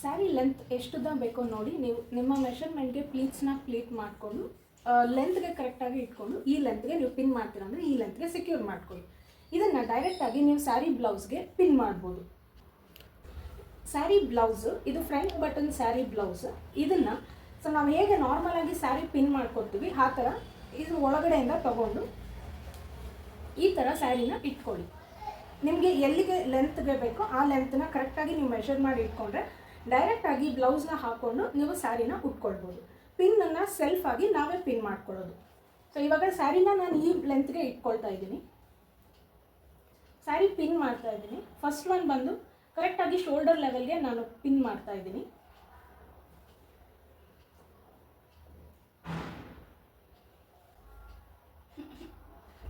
Sari length ಎಷ್ಟುದ ಬೇಕೋ ನೋಡಿ ನೀವು ನಿಮ್ಮ ಮೆಷರ್ಮೆಂಟ್ಗೆ ಪ್ಲೀಟ್ಸ್ನ ಪ್ಲೀಟ್ ಮಾಡಿಕೊಂಡು ಲೆಂತ್ಗೆ ಕರೆಕ್ಟಾಗಿ ಇಟ್ಕೊಂಡು ಈ ಲೆಂತ್ಗೆ ನೀವು ಪಿನ್ ಮಾಡ್ತೀರ ಅಂದರೆ ಈ ಲೆಂತ್ಗೆ ಸೆಕ್ಯೂರ್ ಮಾಡ್ಕೊಳ್ಳಿ. ಇದನ್ನು ಡೈರೆಕ್ಟಾಗಿ ನೀವು ಸ್ಯಾರಿ ಬ್ಲೌಸ್ಗೆ ಪಿನ್ ಮಾಡ್ಬೋದು. ಸ್ಯಾರಿ ಬ್ಲೌಸು ಇದು ಫ್ರಂಟ್ ಬಟನ್ ಸ್ಯಾರಿ ಬ್ಲೌಸ್. ಇದನ್ನು ಸೊ ನಾವು ಹೇಗೆ ನಾರ್ಮಲಾಗಿ ಸ್ಯಾರಿ ಪಿನ್ ಮಾಡ್ಕೊಡ್ತೀವಿ ಆ ಥರ ಇದು ಒಳಗಡೆಯಿಂದ ತಗೊಂಡು ಈ ಥರ ಸ್ಯಾರಿನ ಇಟ್ಕೊಳ್ಳಿ. ನಿಮಗೆ ಎಲ್ಲಿಗೆ ಲೆಂತ್ಗೆ ಬೇಕೋ ಆ ಲೆಂತ್ನ ಕರೆಕ್ಟಾಗಿ ನೀವು ಮೆಷರ್ ಮಾಡಿ ಇಟ್ಕೊಂಡ್ರೆ ಡೈರೆಕ್ಟಾಗಿ ಬ್ಲೌಸ್ನ ಹಾಕ್ಕೊಂಡು ನೀವು ಸ್ಯಾರಿನ ಉಟ್ಕೊಳ್ಬೋದು. ಪಿನ್ನನ್ನು ಸೆಲ್ಫಾಗಿ ನಾವೇ ಪಿನ್ ಮಾಡ್ಕೊಳ್ಳೋದು. ಸೊ ಇವಾಗ ಸ್ಯಾರಿನ ನಾನು ಈ ಲೆಂತ್ಗೆ ಇಟ್ಕೊಳ್ತಾ ಇದ್ದೀನಿ. ಸ್ಯಾರಿ ಪಿನ್ ಮಾಡ್ತಾ ಇದ್ದೀನಿ. ಫಸ್ಟ್ ಒನ್ ಬಂದು ಕರೆಕ್ಟಾಗಿ ಶೋಲ್ಡರ್ ಲೆವೆಲ್ಗೆ ನಾನು ಪಿನ್ ಮಾಡ್ತಾ ಇದ್ದೀನಿ.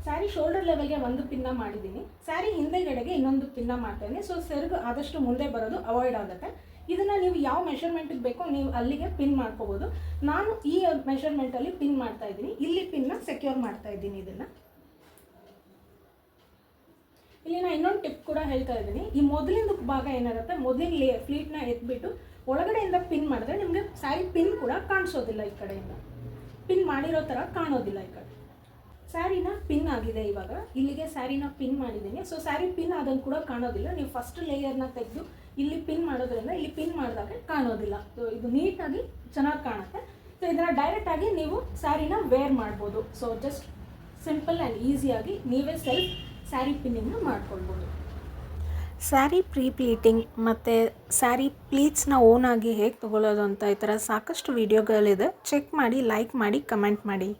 ಸ್ಯಾರಿ ಶೋಲ್ಡರ್ ಲೆವೆಲ್ಗೆ ಒಂದು ಪಿನ್ನ ಮಾಡಿದ್ದೀನಿ. ಸ್ಯಾರಿ ಹಿಂದೆಗಡೆಗೆ ಇನ್ನೊಂದು ಪಿನ್ನ ಮಾಡ್ತಾಯಿದ್ದೀನಿ. ಸೊ ಸೆರಗು ಆದಷ್ಟು ಮುಂದೆ ಬರೋದು ಅವಾಯ್ಡ್ ಆಗುತ್ತೆ. ಇದನ್ನು ನೀವು ಯಾವ ಮೆಷರ್ಮೆಂಟಿಗೆ ಬೇಕೋ ನೀವು ಅಲ್ಲಿಗೆ ಪಿನ್ ಮಾಡ್ಕೋಬೋದು. ನಾನು ಈ ಮೆಷರ್ಮೆಂಟಲ್ಲಿ ಪಿನ್ ಮಾಡ್ತಾ ಇದ್ದೀನಿ. ಇಲ್ಲಿ ಪಿನ್ನ ಸೆಕ್ಯೂರ್ ಮಾಡ್ತಾ ಇದ್ದೀನಿ. ಇಲ್ಲಿ ನಾನು ಇನ್ನೊಂದು ಟಿಪ್ ಕೂಡ ಹೇಳ್ತಾ ಇದ್ದೀನಿ. ಈ ಮೊದಲಿಂದ ಭಾಗ ಏನಿರುತ್ತೆ, ಮೊದಲಿನ ಫ್ಲೀಟ್ನ ಎತ್ಬಿಟ್ಟು ಒಳಗಡೆಯಿಂದ ಪಿನ್ ಮಾಡಿದ್ರೆ ನಿಮಗೆ ಸ್ಯಾರಿ ಪಿನ್ ಕೂಡ ಕಾಣಿಸೋದಿಲ್ಲ. ಈ ಕಡೆಯಿಂದ ಪಿನ್ ಮಾಡಿರೋ ಥರ ಕಾಣೋದಿಲ್ಲ. ಈ ಕಡೆ ಸ್ಯಾರಿನ ಪಿನ್ ಆಗಿದೆ. ಇವಾಗ ಇಲ್ಲಿಗೆ ಸ್ಯಾರಿನ ಪಿನ್ ಮಾಡಿದ್ದೀನಿ. ಸೊ ಸ್ಯಾರಿ ಪಿನ್ ಆದಂಗೆ ಕೂಡ ಕಾಣೋದಿಲ್ಲ. ನೀವು ಫಸ್ಟ್ ಲೇಯರ್ನ ತೆಗೆದು ಇಲ್ಲಿ ಪಿನ್ ಮಾಡೋದ್ರಿಂದ ಇಲ್ಲಿ ಪಿನ್ ಮಾಡಿದಾಗ ಕಾಣೋದಿಲ್ಲ. ಸೊ ಇದು ನೀಟಾಗಿ ಚೆನ್ನಾಗಿ ಕಾಣುತ್ತೆ. ಸೊ ಇದನ್ನು ಡೈರೆಕ್ಟಾಗಿ ನೀವು ಸ್ಯಾರಿನ ವೇರ್ ಮಾಡ್ಬೋದು. ಸೊ ಜಸ್ಟ್ ಸಿಂಪಲ್ ಆ್ಯಂಡ್ ಈಸಿಯಾಗಿ ನೀವೇ ಸೆಲ್ಫ್ ಸ್ಯಾರಿ ಪಿನ್ನಿಂಗ್ನ ಮಾಡ್ಕೊಳ್ಬೋದು. ಸ್ಯಾರಿ ಪ್ಲೀಟಿಂಗ್ ಮತ್ತು ಸ್ಯಾರಿ ಪ್ಲೀಟ್ಸ್ನ ಓನಾಗಿ ಹೇಗೆ ತೊಗೊಳ್ಳೋದು ಅಂತ ಈ ಥರ ಸಾಕಷ್ಟು ವೀಡಿಯೋಗಳಿದೆ. ಚೆಕ್ ಮಾಡಿ, ಲೈಕ್ ಮಾಡಿ, ಕಮೆಂಟ್ ಮಾಡಿ.